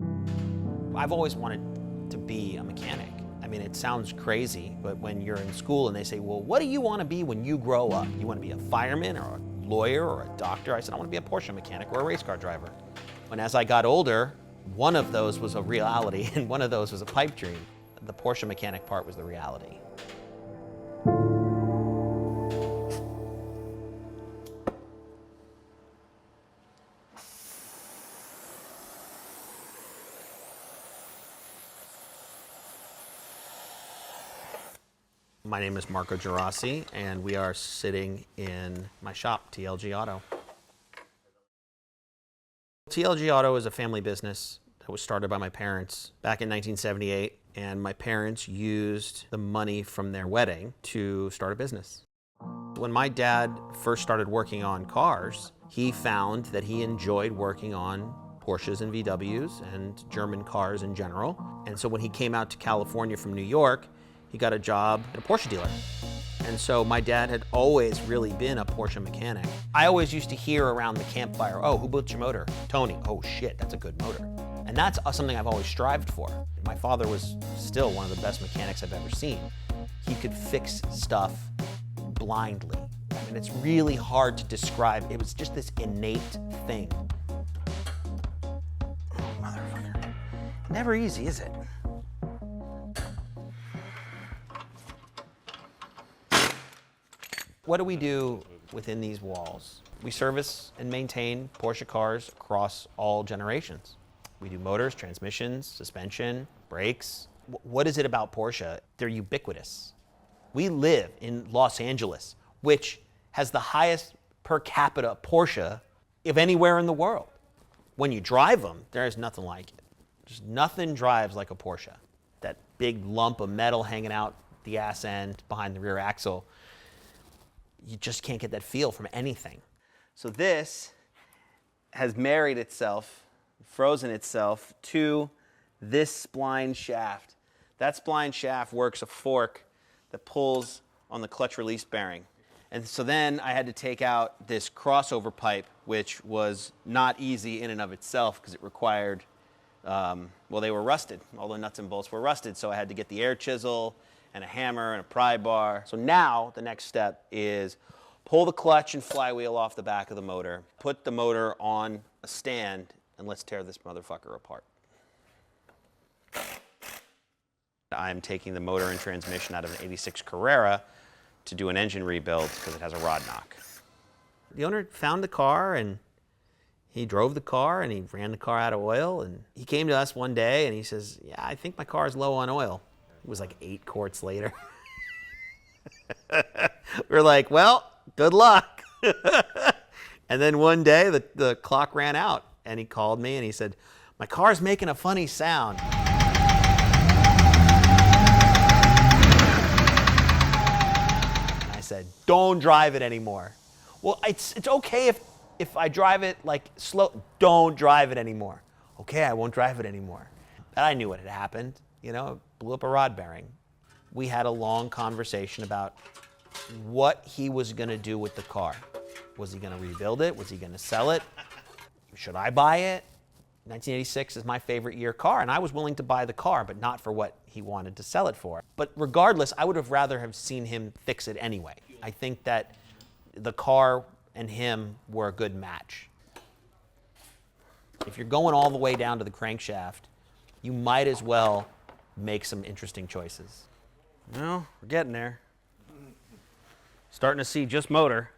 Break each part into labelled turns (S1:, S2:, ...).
S1: I've always wanted to be a mechanic. I mean, it sounds crazy, but when you're in school and they say, well, what do you want to be when you grow up? You want to be a fireman or a lawyer or a doctor? I said, I want to be a Porsche mechanic or a race car driver. And as I got older, one of those was a reality and one of those was a pipe dream. The Porsche mechanic part was the reality. My name is Marco Gerasi, and we are sitting in my shop, TLG Auto. TLG Auto is a family business that was started by my parents back in 1978, and my parents used the money from their wedding to start a business. When my dad first started working on cars, he found that he enjoyed working on Porsches and VWs and German cars in general. And so when he came out to California from New York, he got a job at a Porsche dealer. And so my dad had always really been a Porsche mechanic. I always used to hear around the campfire, oh, who built your motor? Tony. Oh shit, that's a good motor. And that's something I've always strived for. My father was still one of the best mechanics I've ever seen. He could fix stuff blindly. I mean, it's really hard to describe. It was just this innate thing. Oh, motherfucker. Never easy, is it? What do we do within these walls? We service and maintain Porsche cars across all generations. We do motors, transmissions, suspension, brakes. What is it about Porsche? They're ubiquitous. We live in Los Angeles, which has the highest per capita Porsche of anywhere in the world. When you drive them, there is nothing like it. Just nothing drives like a Porsche. That big lump of metal hanging out the ass end behind the rear axle. You just can't get that feel from anything. So this has married itself, frozen itself to this spline shaft. That spline shaft works a fork that pulls on the clutch release bearing. And so then I had to take out this crossover pipe, which was not easy in and of itself because it required, well, they were rusted. All the nuts and bolts were rusted, so I had to get the air chisel and a hammer and a pry bar. So now the next step is pull the clutch and flywheel off the back of the motor, put the motor on a stand, and let's tear this motherfucker apart. I'm taking the motor and transmission out of an '86 Carrera to do an engine rebuild because it has a rod knock. The owner found the car and he drove the car and he ran the car out of oil, and he came to us one day and he says, yeah, I think my car's low on oil. It was like 8 quarts later. We're like, well, good luck. And then one day the clock ran out and he called me and he said, my car's making a funny sound. And I said, don't drive it anymore. Well, it's okay if I drive it like slow. Don't drive it anymore. Okay, I won't drive it anymore. And I knew what had happened. You know, blew up a rod bearing. We had a long conversation about what he was going to do with the car. Was he going to rebuild it? Was he going to sell it? Should I buy it? 1986 is my favorite year car, and I was willing to buy the car, but not for what he wanted to sell it for. But regardless, I would have rather have seen him fix it anyway. I think that the car and him were a good match. If you're going all the way down to the crankshaft, you might as well make some interesting choices. Well, we're getting there. Starting to see just motor.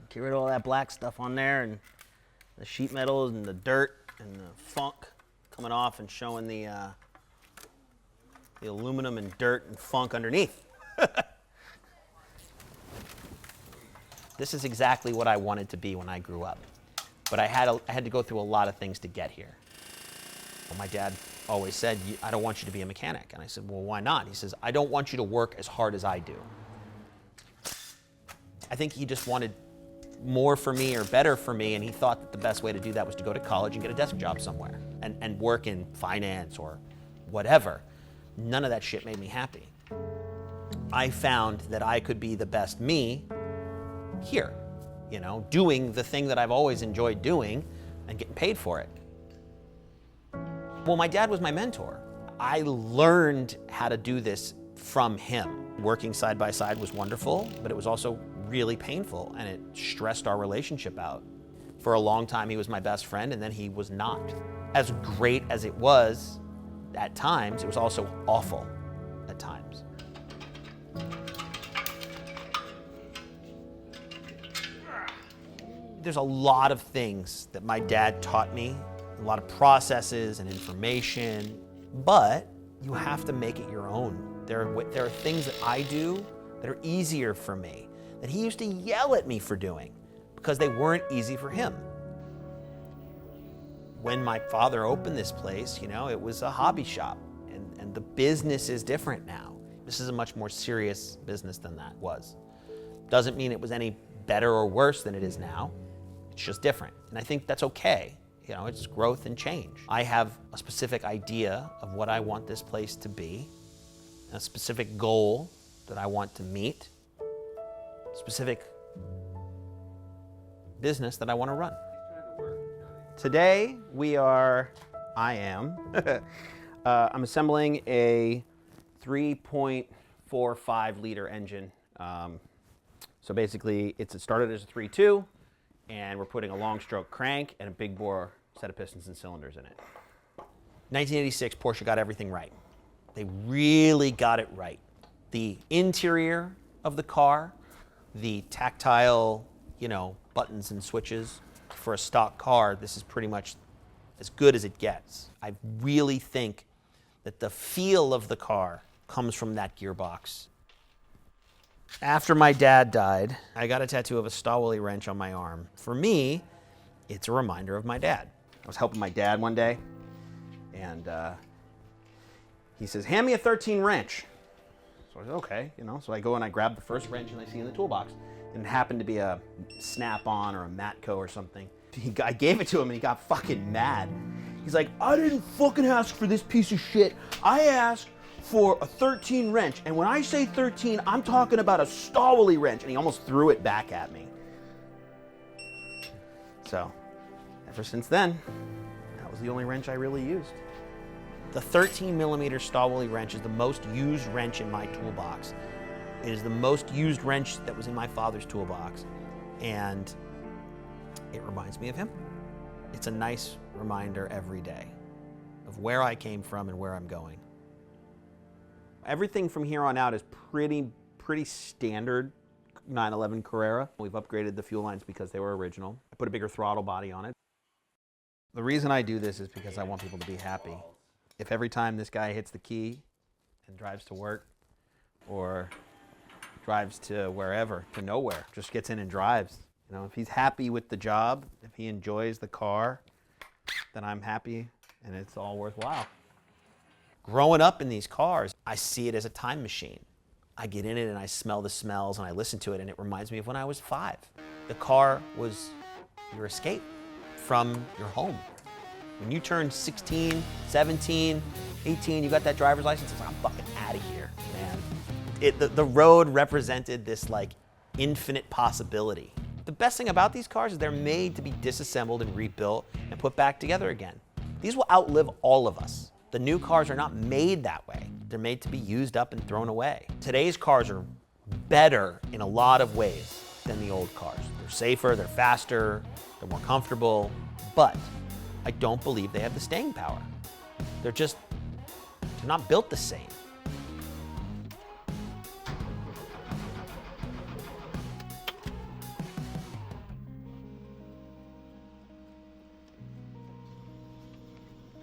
S1: Get rid of all that black stuff on there and the sheet metal and the dirt and the funk coming off and showing the aluminum and dirt and funk underneath. This is exactly what I wanted to be when I grew up. But I had to go through a lot of things to get here. Well, my dad always said, I don't want you to be a mechanic. And I said, well, why not? He says, I don't want you to work as hard as I do. I think he just wanted more for me or better for me, and he thought that the best way to do that was to go to college and get a desk job somewhere and work in finance or whatever. None of that shit made me happy. I found that I could be the best me here, you know, doing the thing that I've always enjoyed doing and getting paid for it. Well, my dad was my mentor. I learned how to do this from him. Working side by side was wonderful, but it was also really painful, and it stressed our relationship out. For a long time, he was my best friend, and then he was not. As great as it was at times, it was also awful at times. There's a lot of things that my dad taught me, a lot of processes and information, but you have to make it your own. There are things that I do that are easier for me, that he used to yell at me for doing because they weren't easy for him. When my father opened this place, you know, it was a hobby shop, and the business is different now. This is a much more serious business than that was. Doesn't mean it was any better or worse than it is now. It's just different, and I think that's okay. You know, it's growth and change. I have a specific idea of what I want this place to be, a specific goal that I want to meet, specific business that I want to run. Today I'm assembling a 3.45 liter engine. So basically it started as a 3.2, and we're putting a long stroke crank and a big bore set of pistons and cylinders in it. 1986, Porsche got everything right. They really got it right. The interior of the car, the tactile, you know, buttons and switches for a stock car, this is pretty much as good as it gets. I really think that the feel of the car comes from that gearbox. After my dad died, I got a tattoo of a Stawley wrench on my arm. For me, it's a reminder of my dad. I was helping my dad one day, and he says, "Hand me a 13 wrench." So I said, okay, you know. So I go and I grab the first wrench and I see in the toolbox, and it happened to be a Snap-on or a Matco or something. I gave it to him and he got fucking mad. He's like, "I didn't fucking ask for this piece of shit. I asked for a 13 wrench, and when I say 13, I'm talking about a Stawley wrench," and he almost threw it back at me. So, ever since then, that was the only wrench I really used. The 13 millimeter Stawley wrench is the most used wrench in my toolbox. It is the most used wrench that was in my father's toolbox, and it reminds me of him. It's a nice reminder every day of where I came from and where I'm going. Everything from here on out is pretty standard 911 Carrera. We've upgraded the fuel lines because they were original. I put a bigger throttle body on it. The reason I do this is because I want people to be happy. If every time this guy hits the key and drives to work or drives to wherever, to nowhere, just gets in and drives, you know, if he's happy with the job, if he enjoys the car, then I'm happy and it's all worthwhile. Growing up in these cars, I see it as a time machine. I get in it and I smell the smells and I listen to it, and it reminds me of when I was 5. The car was your escape from your home. When you turn 16, 17, 18, you got that driver's license, it's like, I'm fucking out of here, man. The road represented this like infinite possibility. The best thing about these cars is they're made to be disassembled and rebuilt and put back together again. These will outlive all of us. The new cars are not made that way. They're made to be used up and thrown away. Today's cars are better in a lot of ways than the old cars. They're safer, they're faster, they're more comfortable, but I don't believe they have the staying power. They're not built the same.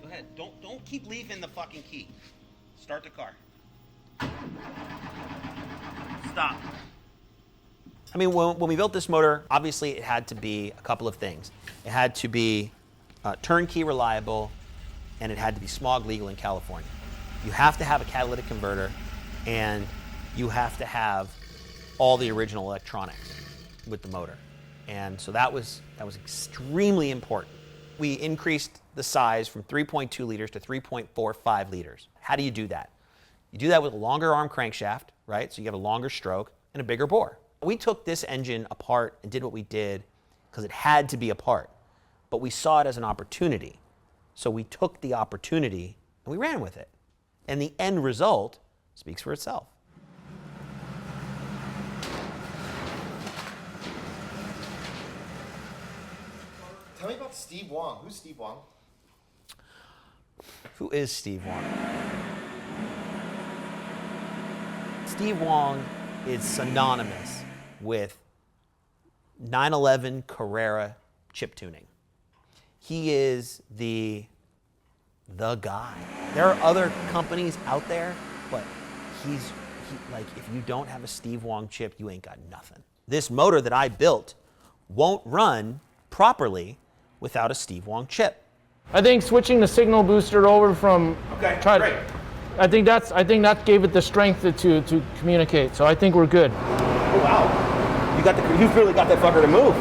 S1: Go ahead, don't keep leaving the fucking key. Start the car. Stop. I mean, when we built this motor, obviously it had to be a couple of things. It had to be turnkey reliable, and it had to be smog legal in California. You have to have a catalytic converter, and you have to have all the original electronics with the motor. And so that was extremely important. We increased the size from 3.2 liters to 3.45 liters. How do you do that? You do that with a longer arm crankshaft, right? So you have a longer stroke and a bigger bore. We took this engine apart and did what we did because it had to be apart, but we saw it as an opportunity. So we took the opportunity and we ran with it. And the end result speaks for itself.
S2: Tell me about Steve Wong. Who's Steve Wong?
S1: Who is Steve Wong? Steve Wong is synonymous with 911 Carrera chip tuning. He is the guy. There are other companies out there, but like, if you don't have a Steve Wong chip, you ain't got nothing. This motor that I built won't run properly without a Steve Wong chip.
S3: I think switching the signal booster over from
S1: Great.
S3: I think that gave it the strength to communicate. So I think we're good.
S1: Oh wow, you really got that fucker to move.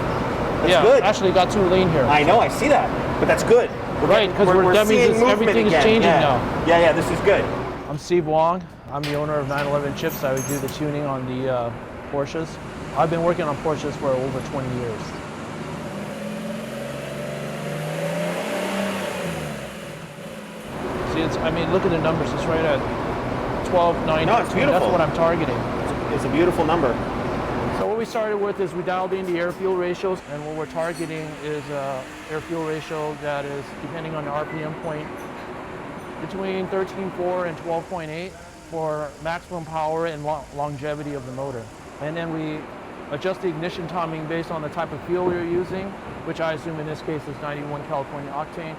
S1: That's good.
S3: Actually got too lean here.
S1: I know, I see that, but that's good.
S3: Because that means everything is changing now.
S1: Yeah, this is good.
S3: I'm Steve Wong. I'm the owner of 911 Chips. I would do the tuning on the Porsches. I've been working on Porsches for over 20 years. Look at the numbers. It's right at 12.9.
S1: No, it's beautiful.
S3: That's what I'm targeting.
S1: It's a beautiful number.
S3: So what we started with is we dialed in the air-fuel ratios, and what we're targeting is air-fuel ratio that is, depending on the RPM point, between 13.4 and 12.8 for maximum power and longevity of the motor. And then we adjust the ignition timing based on the type of fuel we're using, which I assume in this case is 91 California octane,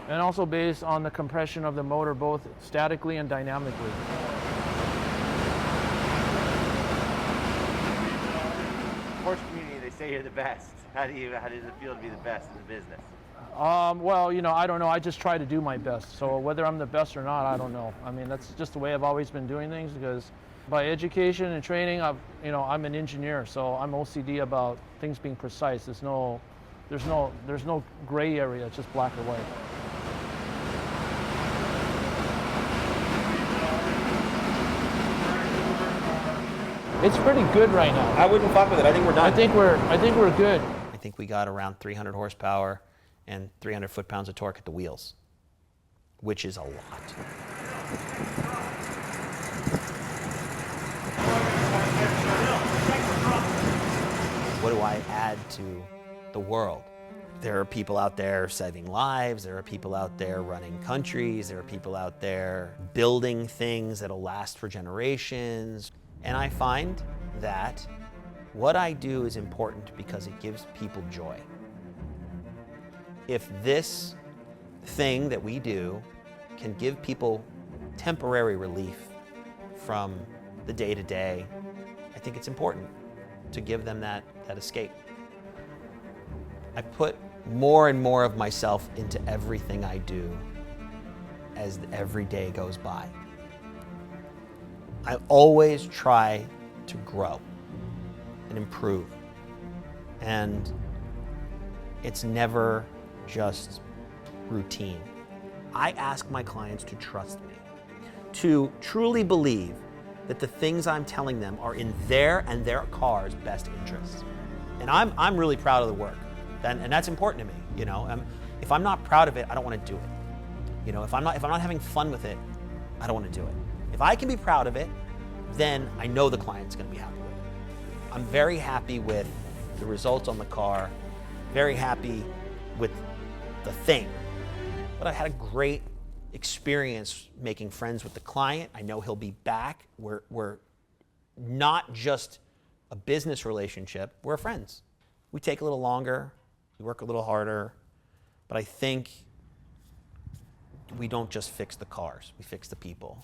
S3: and also based on the compression of the motor, both statically and dynamically.
S4: Porsche community, they say you're the best. How does it feel to be the best in the business?
S3: Well, I don't know. I just try to do my best. So whether I'm the best or not, I don't know. That's just the way I've always been doing things, because by education and training, I'm an engineer, so I'm OCD about things being precise. There's no gray area. It's just black or white. It's pretty good right now.
S1: I wouldn't fuck with it. I think we're done.
S3: I think we're good.
S1: I think we got around 300 horsepower and 300 foot-pounds of torque at the wheels, which is a lot. What do I add to the world? There are people out there saving lives. There are people out there running countries. There are people out there building things that'll last for generations. And I find that what I do is important because it gives people joy. If this thing that we do can give people temporary relief from the day-to-day, I think it's important to give them that escape. I put more and more of myself into everything I do as every day goes by. I always try to grow and improve. And it's never just routine. I ask my clients to trust me, to truly believe that the things I'm telling them are in their and their car's best interests. And I'm really proud of the work. And that's important to me. If I'm not proud of it, I don't want to do it. If I'm not having fun with it, I don't want to do it. If I can be proud of it, then I know the client's going to be happy with it. I'm very happy with the results on the car, very happy with the thing. But I had a great experience making friends with the client. I know he'll be back. We're not just a business relationship, we're friends. We take a little longer, we work a little harder, but I think we don't just fix the cars, we fix the people.